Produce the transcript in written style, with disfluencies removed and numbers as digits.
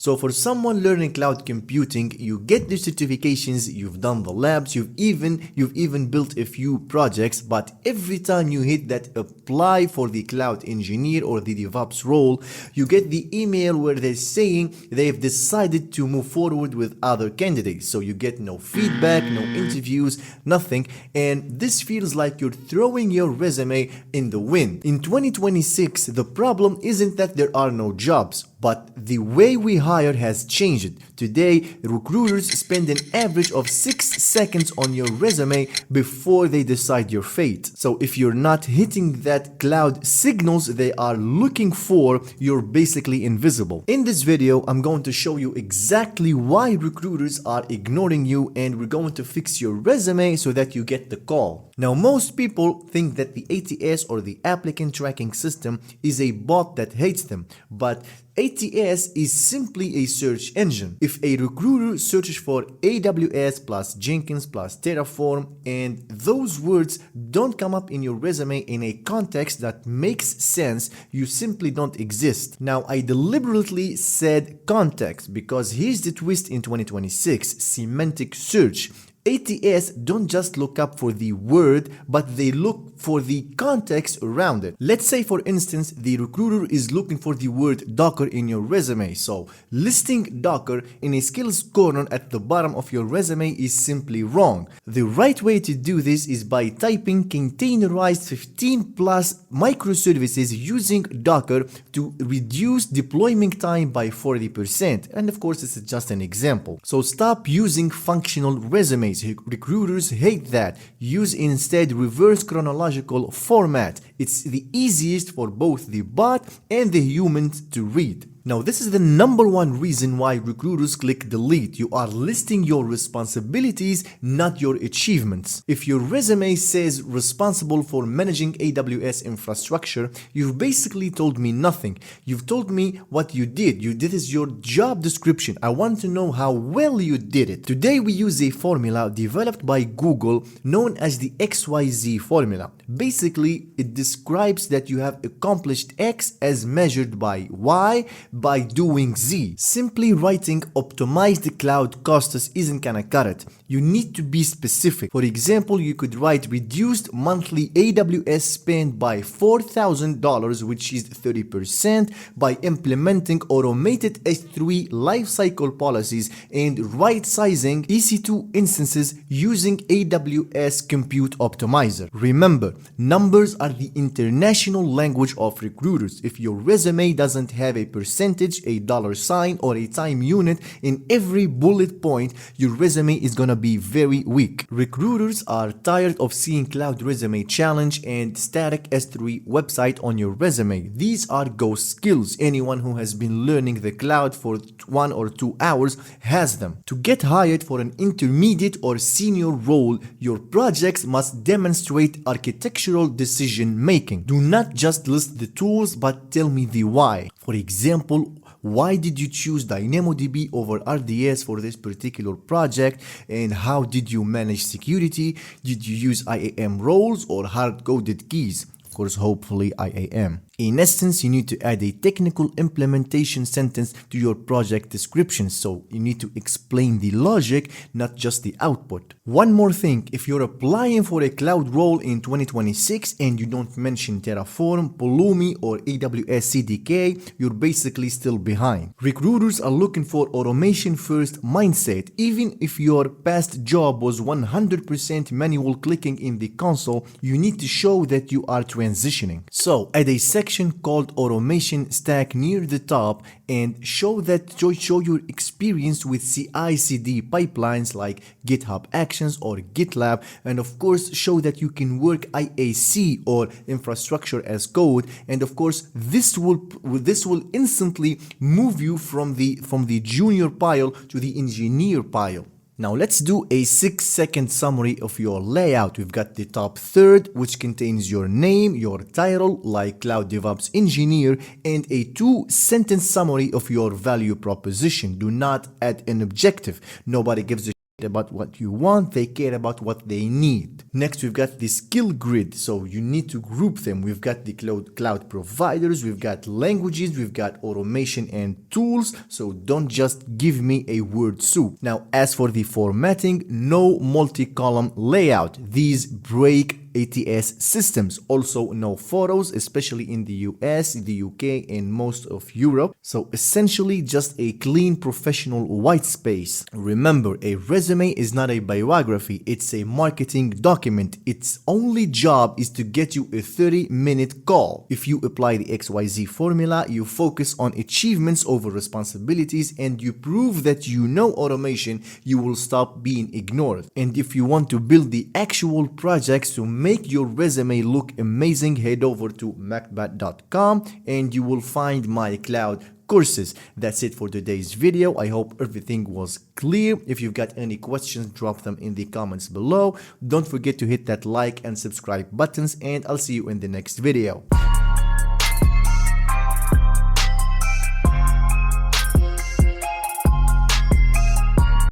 So for someone learning cloud computing, you get the certifications, you've done the labs, you've even built a few projects, but every time you hit that apply for the cloud engineer or the DevOps role, you get the email where they're saying they've decided to move forward with other candidates. So you get no feedback, no interviews, nothing, and this feels like you're throwing your resume in the wind. In 2026, the problem isn't that there are no jobs, but the way we hire has changed. Today, recruiters spend an average of 6 seconds on your resume before they decide your fate. So if you're not hitting that cloud signals they are looking for, you're basically invisible. In this video, I'm going to show you exactly why recruiters are ignoring you, and we're going to fix your resume so that you get the call. Now, most people think that the ATS or the applicant tracking system is a bot that hates them, but ATS is simply a search engine. If a recruiter searches for AWS plus Jenkins plus Terraform and those words don't come up in your resume in a context that makes sense, you simply don't exist. Now, I deliberately said context because here's the twist in 2026: semantic search. ATS don't just look up for the word, but they look for the context around it. Let's say, for instance, the recruiter is looking for the word Docker in your resume. So listing Docker in a skills corner at the bottom of your resume is simply wrong. The right way to do this is by typing containerized 15 plus microservices using Docker to reduce deployment time by 40%. And of course, this is just an example. So stop using functional resumes. Recruiters hate that. Use instead reverse chronological format. It's the easiest for both the bot and the human to read. Now, this is the number one reason why recruiters click delete. You are listing your responsibilities, not your achievements. If your resume says responsible for managing AWS infrastructure, you've basically told me nothing. You've told me what you did. This is your job description. I want to know how well you did it. Today, we use a formula developed by Google known as the XYZ Formula. Basically, it describes that you have accomplished X as measured by Y by doing Z. Simply writing optimized cloud costs isn't gonna cut it. You need to be specific. For example, you could write reduced monthly AWS spend by $4,000, which is 30%, by implementing automated S3 lifecycle policies and right-sizing EC2 instances using AWS Compute Optimizer. Remember, numbers are the international language of recruiters. If your resume doesn't have a percentage, a dollar sign, or a time unit in every bullet point, your resume is gonna be very weak. Recruiters are tired of seeing Cloud Resume Challenge and static S3 website on your resume. These are ghost skills. Anyone who has been learning the cloud for 1 or 2 hours has them. To get hired for an intermediate or senior role, your projects must demonstrate architectural decision making. Do not just list the tools, but tell me the why. For example, why did you choose DynamoDB over RDS for this particular project, and how did you manage security? Did you use IAM roles or hard-coded keys? Of course, hopefully IAM. In essence, you need to add a technical implementation sentence to your project description, so you need to explain the logic, not just the output. One more thing, if you're applying for a cloud role in 2026 and you don't mention Terraform, Pulumi, or AWS CDK, you're basically still behind. Recruiters are looking for automation first mindset. Even if your past job was 100% manual clicking in the console, you need to show that you are transitioning. So add a section called automation stack near the top and show your experience with CI/CD pipelines like GitHub Actions or GitLab, and of course show that you can work IaC or infrastructure as code, and of course this will instantly move you from the junior pile to the engineer pile. Now let's do a 6-second summary of your layout. We've got the top third, which contains your name, your title, like Cloud DevOps Engineer, and a 2-sentence summary of your value proposition. Do not add an objective. Nobody gives a about what you want, they care about what they need. Next, we've got the skill grid, so you need to group them. We've got the cloud providers, we've got languages, we've got automation and tools, so don't just give me a word soup. Now, as for the formatting, no multi-column layout. These break ATS systems. Also no photos, especially in the US, the UK, and most of Europe. So essentially just a clean professional white space. Remember, a resume is not a biography, it's a marketing document. Its only job is to get you a 30-minute call. If you apply the XYZ formula, you focus on achievements over responsibilities and you prove that you know automation, you will stop being ignored. And if you want to build the actual projects to make your resume look amazing, head over to Maqtba.com and you will find my cloud courses. That's it for today's video. I hope everything was clear. If you've got any questions, drop them in the comments below. Don't forget to hit that like and subscribe buttons, and I'll see you in the next video.